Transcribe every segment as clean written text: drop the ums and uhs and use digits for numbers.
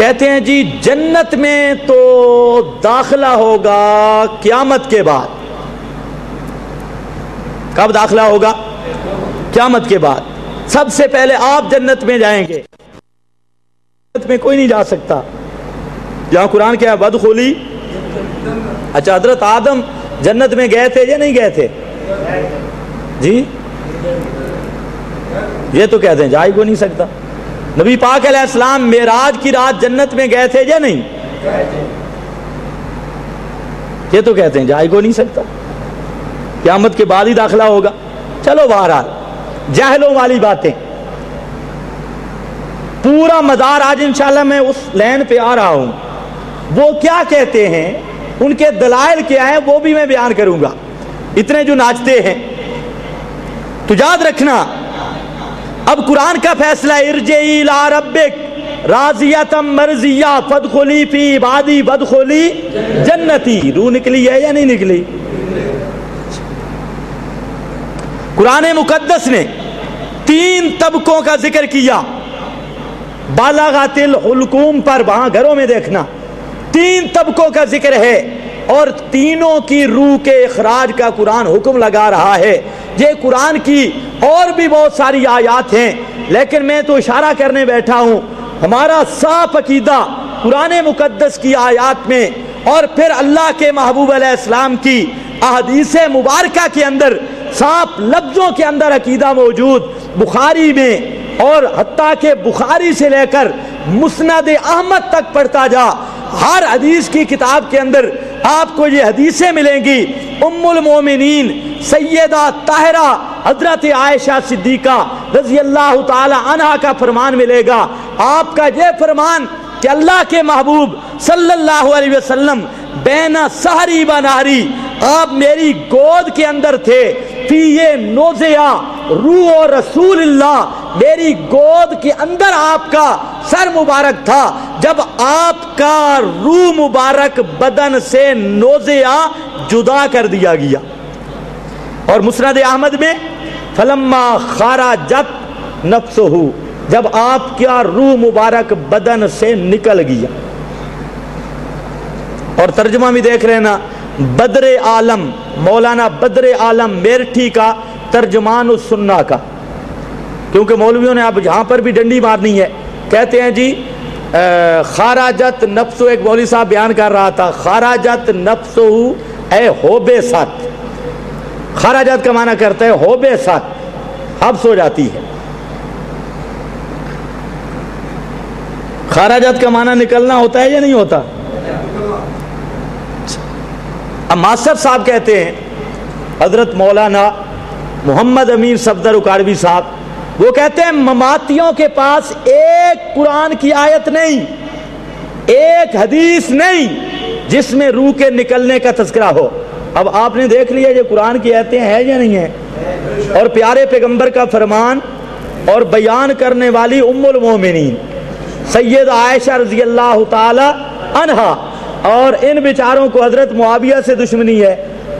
کہتے ہیں جی جنت میں تو داخلہ ہوگا قیامت کے بعد. کب داخلہ ہوگا؟ قیامت کے بعد. سب سے پہلے آپ جنت میں جائیں گے. جنت میں کوئی نہیں جا سکتا. جہاں قرآن کیا ہے بدخلی. اچھا حضرت آدم جنت میں گئے تھے یا نہیں گئے تھے؟ جی یہ تو کہتے ہیں جا ہی کو نہیں سکتا. نبی پاک علیہ السلام معراج کی رات جنت میں گئے تھے یا نہیں؟ یہ تو کہتے ہیں جا ہی کو نہیں سکتا. قیامت کے بعد ہی داخلہ ہوگا. چلو بہرحال جاہلوں والی باتیں پورا مدار آج انشاءاللہ میں اس لین پہ آ رہا ہوں. وہ کیا کہتے ہیں، ان کے دلائل کیا ہیں، وہ بھی میں بیان کروں گا. اتنے جو ناچتے ہیں تو یاد رکھنا اب قرآن کا فیصلہ ارجعی الی ربک راضیۃ مرضیہ فادخلی فی عبادی وادخلی جنتی. روح نکلی ہے یا نہیں نکلی؟ قرآن مقدس نے 3 طبقوں کا ذکر کیا. بالغت الحلقوم پر وہاں گھروں میں دیکھنا 3 طبقوں کا ذکر ہے اور تینوں کی روح کے اخراج کا قرآن حکم لگا رہا ہے. یہ قرآن کی اور بھی بہت ساری آیات ہیں لیکن میں تو اشارہ کرنے بیٹھا ہوں. ہمارا صاف عقیدہ قرآن مقدس کی آیات میں اور پھر اللہ کے محبوب علیہ السلام کی احادیث مبارکہ کے اندر صاف لفظوں کے اندر عقیدہ موجود. بخاری میں اور حتیٰ کہ بخاری سے لے کر مسند احمد تک پڑھتا جا، ہر حدیث کی کتاب کے اندر آپ کو یہ حدیثیں ملیں گی. ام المومنین سیدہ طاہرہ حضرت عائشہ صدیقہ رضی اللہ تعالی عنہا کا فرمان ملے گا. آپ کا یہ فرمان کہ اللہ کے محبوب صلی اللہ علیہ وسلم بین سحری و نہری، آپ میری گود کے اندر تھے. فی یہ نوزیا روح اور رسول اللہ، میری گود کے اندر آپ کا سر مبارک تھا جب آپ کا روح مبارک بدن سے نوزیا جدا کر دیا گیا. اور مسند احمد میں فلما خرجت نفسہ، جب آپ کا روح مبارک بدن سے نکل گیا. اور ترجمہ بھی دیکھ رہے نا، بدر عالم مولانا بدر عالم میرٹھی کا ترجمان السنہ کا، کیونکہ مولویوں نے اب یہاں پر بھی ڈنڈی مارنی ہے. کہتے ہیں جی خراجت نفسو، ایک مولوی صاحب بیان کر رہا تھا خراجت نفسو اے ہوبے سات. خراجت کا معنی کرتا ہے ہوبے سات، حبس ہو جاتی ہے. خراجت کا معنی نکلنا ہوتا ہے یا نہیں ہوتا؟ اب ماسٹر صاحب کہتے ہیں، حضرت مولانا محمد امین صفدر اکاڑوی صاحب، وہ کہتے ہیں مماتیوں کے پاس ایک قرآن کی آیت نہیں، ایک حدیث نہیں جس میں روح کے نکلنے کا تذکرہ ہو. اب آپ نے دیکھ لیا یہ قرآن کی آیتیں ہیں یا نہیں ہیں؟ اور پیارے پیغمبر کا فرمان اور بیان کرنے والی ام المومنین سید عائشہ رضی اللہ تعالی عنہا. اور ان بیچاروں کو حضرت معاویہ سے دشمنی ہے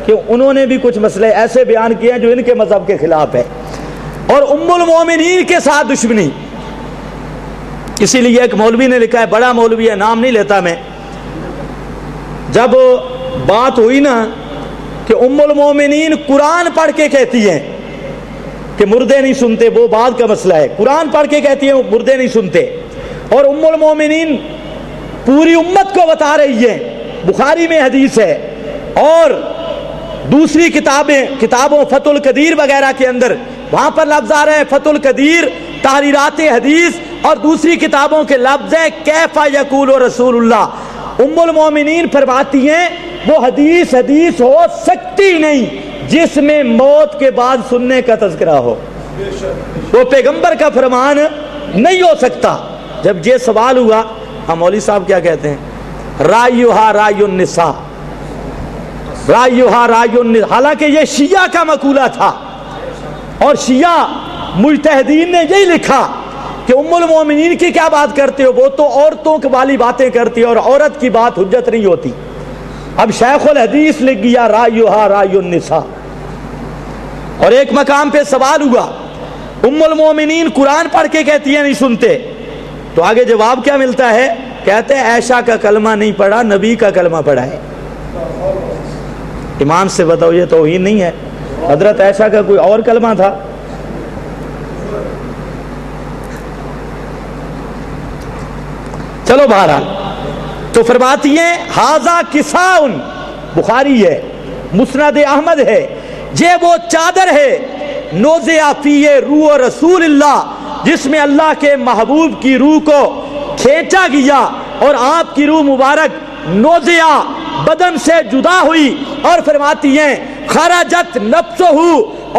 کہ انہوں نے بھی کچھ مسئلے ایسے بیان کیے ہیں جو ان کے مذہب کے خلاف ہے، اور ام المومنین کے ساتھ دشمنی. اسی لیے ایک مولوی نے لکھا ہے، بڑا مولوی ہے، نام نہیں لیتا میں، جب بات ہوئی نا کہ ام المومنین قرآن پڑھ کے کہتی ہیں کہ مردے نہیں سنتے، وہ بات کا مسئلہ ہے. قرآن پڑھ کے کہتی ہیں مردے نہیں سنتے، اور ام المومنین پوری امت کو بتا رہی ہے، بخاری میں حدیث ہے اور دوسری کتابوں فتح القدیر وغیرہ کے اندر وہاں پر لفظ آ رہے ہیں فتح القدیر تحریرات حدیث، اور دوسری کتابوں کے لفظ ہیں کیف یقول رسول اللہ. ام المومنین فرماتی ہیں وہ حدیث ہو سکتی نہیں جس میں موت کے بعد سننے کا تذکرہ ہو، وہ پیغمبر کا فرمان نہیں ہو سکتا. جب یہ سوال ہوا، ہم مولوی صاحب کیا کہتے ہیں، رائیوہا رائیو النساء، رائیوہا رائیو النساء. حالانکہ یہ شیعہ کا مقولہ تھا اور شیعہ مجتہدین نے یہی لکھا کہ ام المومنین کی کیا بات کرتے ہو، وہ تو عورتوں والی باتیں کرتی ہے اور عورت کی بات حجت نہیں ہوتی. اب شیخ الحدیث لکھ گیا رائیوہا رائیو النساء. اور ایک مقام پہ سوال ہوا، ام المومنین قرآن پڑھ کے کہتی ہیں نہیں سنتے، تو آگے جواب کیا ملتا ہے، کہتے ہیں عائشہ کا کلمہ نہیں پڑھا، نبی کا کلمہ پڑھا ہے۔ ایمان سے بتاؤ یہ توہین نہیں ہے؟ حضرت عائشہ کا کوئی اور کلمہ تھا؟ چلو بہرحال تو فرماتی ہیں ہاذا کساؤن، بخاری ہے، مسند احمد ہے، یہ وہ چادر ہے نوزع فیہ روح رسول اللہ، جس میں اللہ کے محبوب کی روح کو کھینچا گیا اور آپ کی روح مبارک نوزع بدن سے جدا ہوئی، اور فرماتی ہیں خرجت نفسہ،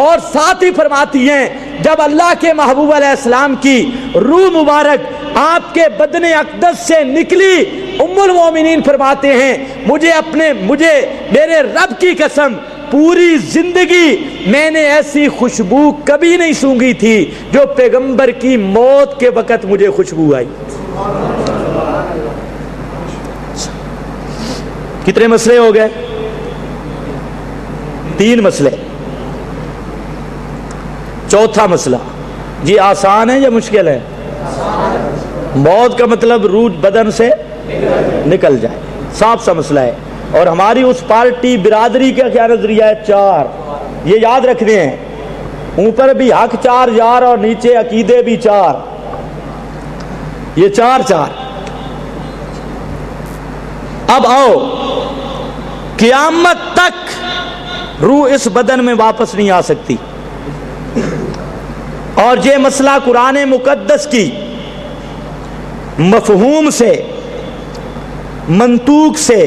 اور ساتھ ہی فرماتی ہیں جب اللہ کے محبوب علیہ السلام کی روح مبارک آپ کے بدن اقدس سے نکلی، ام المومنین فرماتے ہیں مجھے میرے رب کی قسم پوری زندگی میں نے ایسی خوشبو کبھی نہیں سونگھی تھی جو پیغمبر کی موت کے وقت مجھے خوشبو آئی۔ کتنے مسئلے ہو گئے؟ 3 مسئلے۔ چوتھا مسئلہ، یہ آسان ہے یا مشکل ہے؟ موت کا مطلب روح بدن سے نکل جائے، صاف سا مسئلہ ہے۔ اور ہماری اس پارٹی برادری کا کیا نظریہ ہے؟ 4، یہ یاد رکھنے ہیں، اوپر بھی حق 4 یار اور نیچے عقیدے بھی 4، یہ 4۔ اب آؤ، قیامت تک روح اس بدن میں واپس نہیں آ سکتی، اور یہ مسئلہ قرآن مقدس کی مفہوم سے، منطوق سے